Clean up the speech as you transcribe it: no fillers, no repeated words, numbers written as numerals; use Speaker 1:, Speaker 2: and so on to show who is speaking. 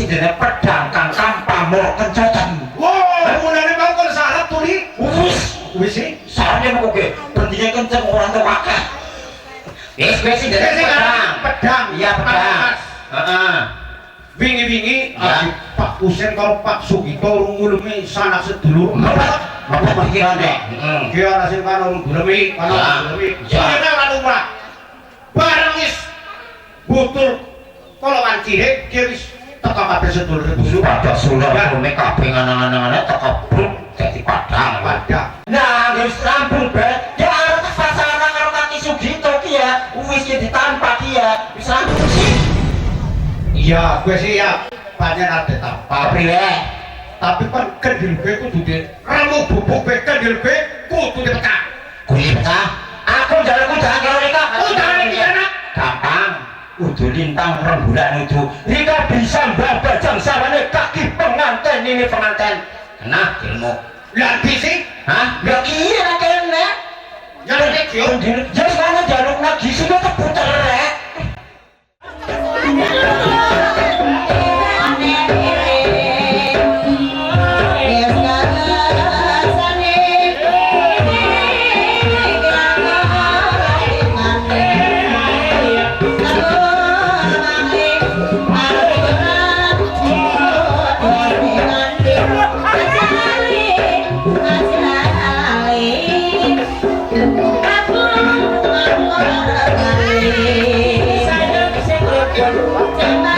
Speaker 1: dene pedang kang kampamur kencotan.
Speaker 2: Wah, mulane mau kon salap tuli. Wis sih.
Speaker 1: Sarane kok ge bendine kenceng ora entuk akeh. Wis dene
Speaker 2: pedang.
Speaker 1: Iya pedang. Heeh.
Speaker 2: Wingi-wingi
Speaker 1: Ya.
Speaker 2: Pak Husen karo Pak Sugito ngulumi sanak sedulur.
Speaker 1: Apa pikirane? Heeh.
Speaker 2: Ki ora sing karo ngulumi, karo ngulumi.
Speaker 1: Ya.
Speaker 2: Kita lan umrah. Bareng wis butuh kolowan cilik ki wis teko kabeh sedulur.
Speaker 1: Pada sulur kome kabeh nganang-anangane teko bruk dadi padang.
Speaker 2: Padang.
Speaker 1: Nah, wis rampung be. Ya arep pasaran karo Kaki Sugito ki ya. Wis ki ditampak ki ya. Wis rampung sih.
Speaker 2: Iya, gue sih ya banyak ada tanpa.
Speaker 1: Priwe?
Speaker 2: Tapi kan kendil gue kudu di ramu bubuk gue kendil gue kudu dipecah.
Speaker 1: Kuwi pecah. Aku njaluk undangan karo Rika.
Speaker 2: Undangan iki enak.
Speaker 1: Gampang. Udu lintang rembulan udu. Rika bisa mbabajang sarane kaki penganten ini penganten. Nah, ilmu.
Speaker 2: Lah bisi,
Speaker 1: Hah? Lah kiye nek kene?
Speaker 2: jalur iki yo.
Speaker 1: Ya ngono jaluk nagi sing keputer rek.
Speaker 3: Saya bisa